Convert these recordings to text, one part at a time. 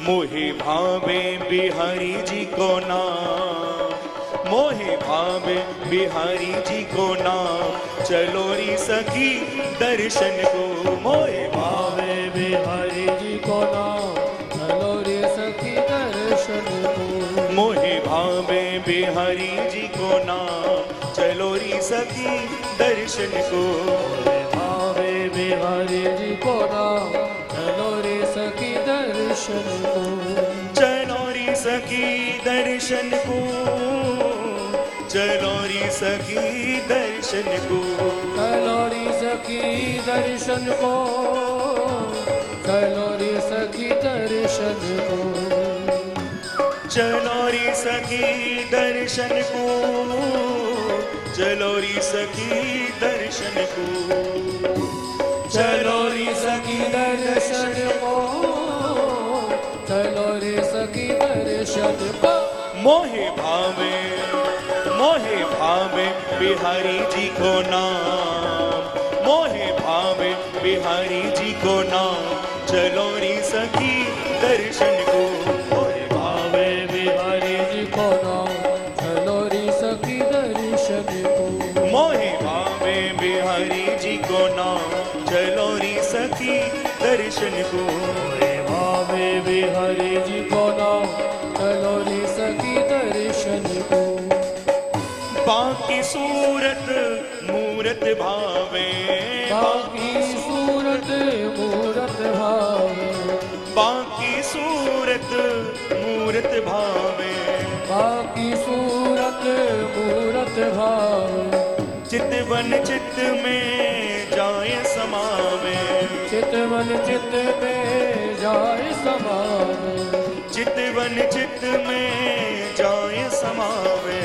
मोहे भावे बिहारी जी को नाम, मोहे भावे बिहारी जी को नाम, चलो री सखी दर्शन को। मोहे भावे बिहारी जी को नाम, चलो रे सखी दर्शन को। मोहे भावे बिहारी जी को नाम, चलो री सखी दर्शन को। भावे बिहारी जी को नाम, चलो रे सखी दर्शन को। चलो री सखी दर्शन को, चलो री सखी दर्शन को। चलो रे सखी दर्शन को, चलो रे सखी दर्शन को। चलो री सखी दर्शन को, चलो री सखी दर्शन को। चलो रे सखी दर्शन को, चलो रे सखी दर्शन को। मोहे भावे, मोहे भावे बिहारी जी को नाम, मोहे भावे बिहारी जी को नाम, चलो री सखी दर्शन को। मोहे भावे बिहारी जी को नाम, चलो रे सखी दर्शन को। मोहे भावे बिहारी जी को नाम, चलो री सखी दर्शन को। भावे बिहारी जी को नाम, चलो रे सखी दर्शन को। बाकी सूरत मूरत भावे, बाकी सूरत मूरत भावे, बाकी सूरत मूरत भावे, बाकी सूरत मूरत भावे। चितवन चित्त में जाए समावे, चितवन चित्त में जाए समावे, चितवन चित्त में जाए समावे।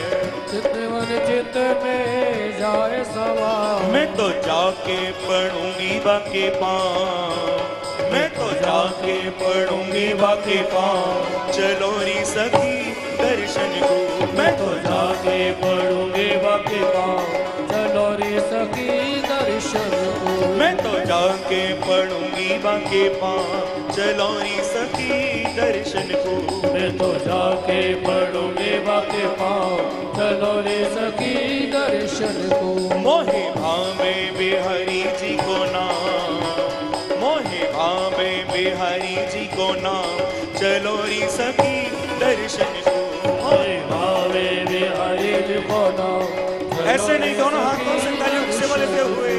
चितवन चित्त में जाए समावे। मैं तो जाके पढ़ूंगी बाके पाँव, मैं तो जाके पढ़ूंगी बाके पाँव, चलो री सखी दर्शन को। मैं तो जाके पढ़ूंगे बाके पाँव, चलो रे सखी दर्शन को। मैं तो जाके पढ़ूंगी बाके पाँव, चलो री सखी दर्शन को। मैं तो जाके पढ़ूंगे बाके पाँव, चलो रे सखी दर्शन को। मोहे भावे बिहारी जी को नाम, मोहे भावे बिहारी जी को नाम, चलो री सखी दर्शन को। मोहे भावे बिहारी जी को नाम, ऐसे नहीं, दोनों हाथों से तालियों से बोलते हुए।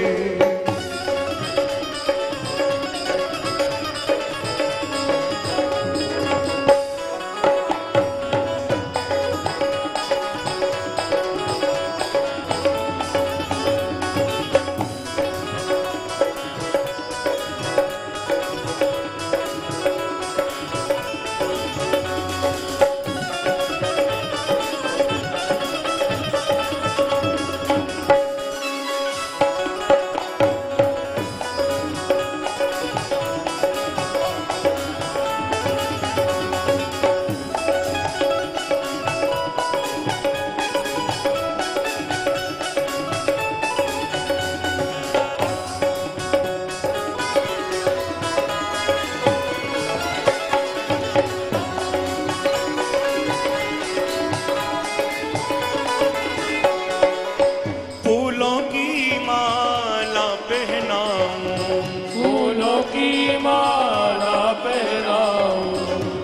फूलों की माला पहनाऊं, फूलों की माला पहनाऊं,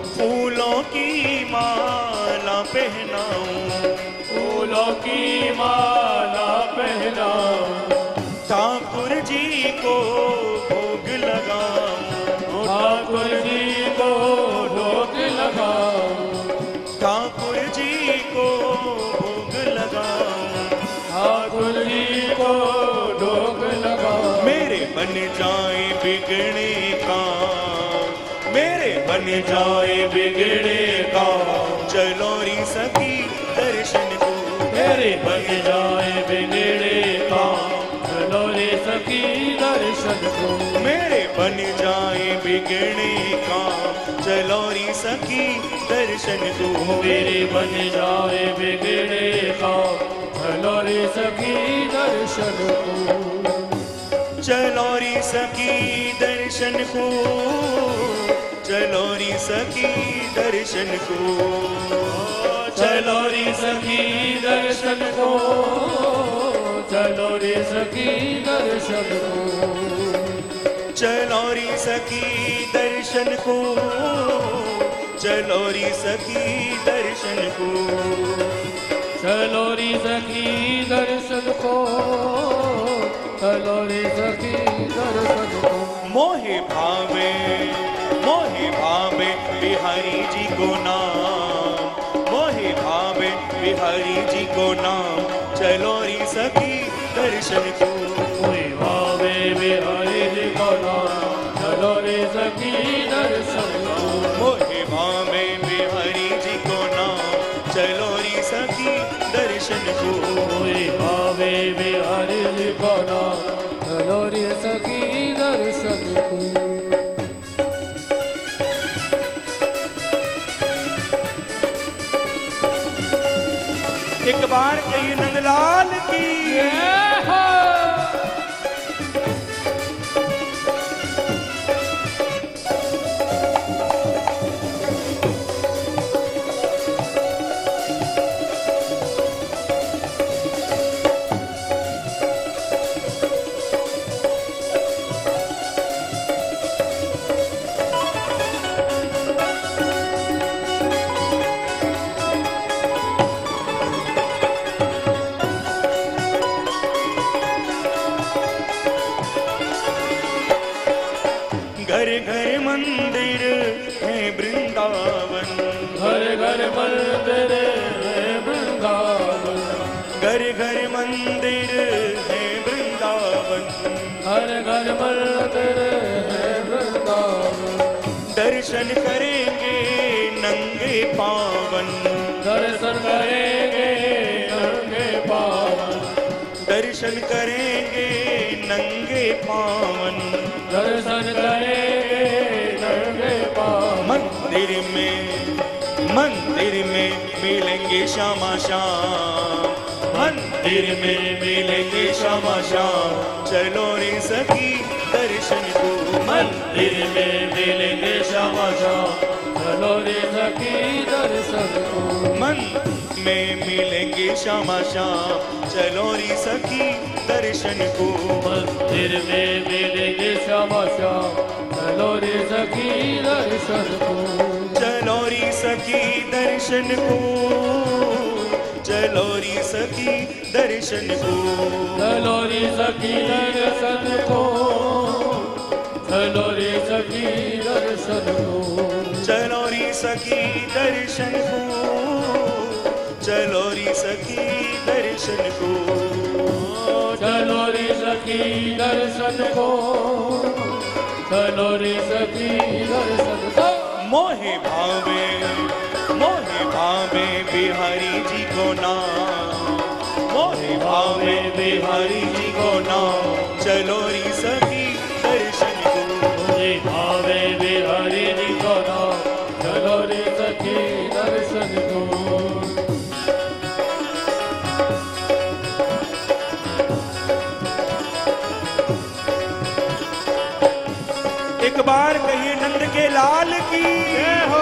फूलों की माला पहनाऊं, फूलों की माला पहनाऊं। ठाकुर जी को भोग लगाऊं, ठाकुर जी को भोग लगाऊं, ठाकुर जी को भोग लगाऊं। ठाकुर जी को भोग लगाऊं। मेरे बन जाए बिगड़े काम, मेरे बन जाए बिगड़े काम, चलो री सखी दर्शन को। मेरे बन जाए बिगड़े काम, चलो रे सखी दर्शन को। मेरे बन जाए बिगड़े काम, चलो री सखी दर्शन को। मेरे बन जाए बिगड़े काम, चलो रे सखी दर्शन को। चलो री सखी दर्शन को, चलो री सखी दर्शन को, चलो रे सखी दर्शन को, चलो रे सखी दर्शन को, चलो री सखी दर्शन को, चलो री सखी दर्शन को, चलो रे सखी दर्शन को, चलो रे सखी दर्शन को। मोहे भावे बिहारी जी को नाम, मोहे भावे बिहारी जी को नाम, चलो री सखी दर्शन को, कोई भावे बिहारी जी को नाम, चलो रे सखी दर्शन को, मोहे भावे बिहारी जी को नाम, चलो री सखी दर्शन को, कोई भावे बिहारी जी को नाम, चलो रे सखी दर्शन को। एक बार कहिए नंदलाल की, घर घर मंदिर है वृंदावन, घर घर मंदिर है वृंदावन, घर घर मंदिर है वृंदावन, हर घर मंदिर है वृंदावन, दर्शन करेंगे नंगे पावन, दर्शन करेंगे नंगे पावन, दर्शन करेंगे नंगे पावन, दर्शन करेंगे नंगे पावन। मंदिर में मिलेंगे श्यामा श्याम, मंदिर में मिलेंगे श्यामा श्याम, चलो रे सखी दर्शन को, मंदिर में मिलेंगे श्यामा श्याम, चलो रे सखी दर्शन को, मंदिर में मिलेंगे श्यामा श्याम, चलो री सखी दर्शन को, मंदिर में मिलेंगे श्यामा श्याम, चलो रे सखी दर्शन को, चलो री सखी दर्शन को, चलो री सखी दर्शन को, चलो रे सखी दर्शन को, चलो रे सखी दर्शन को, चलो री सखी दर्शन को, चलो री सखी दर्शन को, चलो रे सखी दर्शन को, चलो रे सखी दर्शन को। मोहे भावे बिहारी जी को नाम, मोहे भावे बिहारी जी को नाम, चलो री सखी दर्शन को, मुझे भावे बिहारी जी को नाम, चलो रे सखी दर्शन को। एक बार कहिए नंद के लाल की जय हो।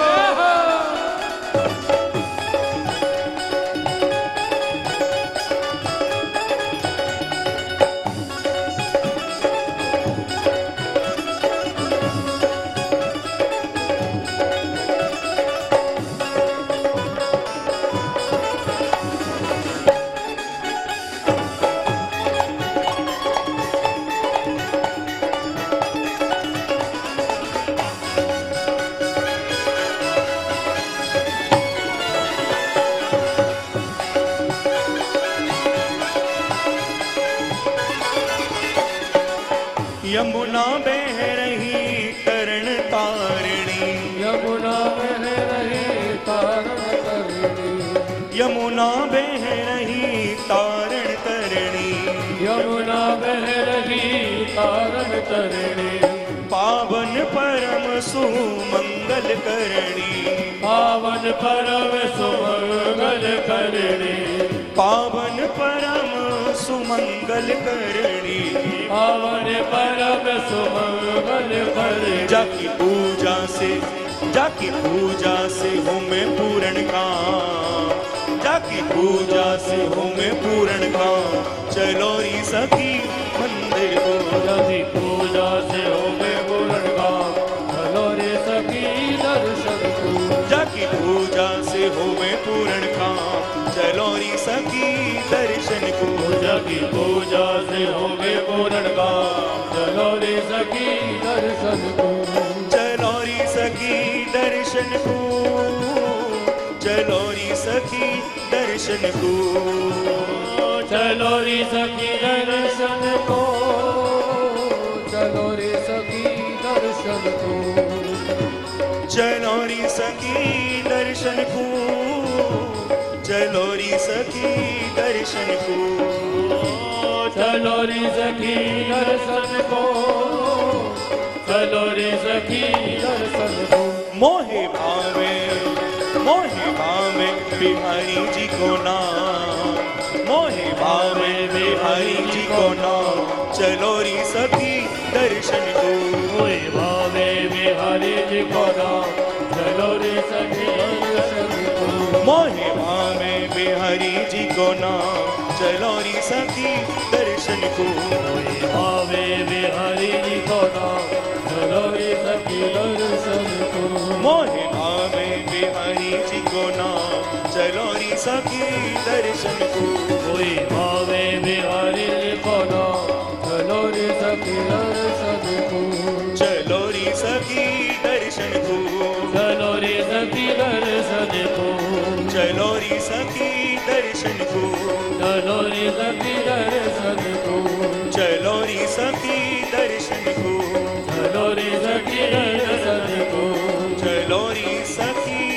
यमुना बह रही तरण तारिणी, यमुना बह रही तारण तरिणी, यमुना बह रही तारण तरिणी, यमुना बह रही तारण तरिणी, पावन परम सुमंगल करणी, पावन परम सुमंगल करणी, पावन परम सुमंगल करणी, पावन परम सुमंगल करणी। जाकी पूजा से जाकी पूजा से हूँ मैं पूर्ण काम, जाकी पूजा से हूँ मैं पूर्ण काम, चलो री सखी मंदिर को। जाकी पूजा से हो गए पूर्ण काम, चलो रे सखी दर्शन को। जाकी पूजा से हो मैं पूर्ण काम, चलो री सखी दर्शन को। जाकी पूजा से हो गए पूर्ण काम, चलो रे सखी दर्शन को। चलो री सखी दर्शन को, चलो री सखी दर्शन को। चलो रे सखी दर्शन को, चलो रे सखी दर्शन को। चलो री सखी दर्शन को, चलो री सखी दर्शन को। चलो रे सखी दर्शन को, चलो रे सखी दर्शन को। मोहे भावे बिहारी जी को नाम, मोहे भावे बिहारी जी को नाम, चलो री सखी दर्शन को। मोहे भावे बिहारी जी को नाम, चलो रे सखी दर्शन को। मोहे भावे बिहारी जी को नाम, चलो री सखी दर्शन को। मोहे भावे बिहारी जी को नाम, चलो रे सखी दर्शन को। मोहे भावे बिहारी जी को नाम, चलो री सखी दर्शन को। मोहे भावे बिहारी जी को नाम, चलो रे सखी दर्शन को। चलो री सखी दर्शन को, चलो रे सखी दर्शन को। चलो री सखी दर्शन को। चलो रे सखी दर्शन को। चलो री सखी दर्शन को। चलो रे सखी दर्शन को। चलो री सखी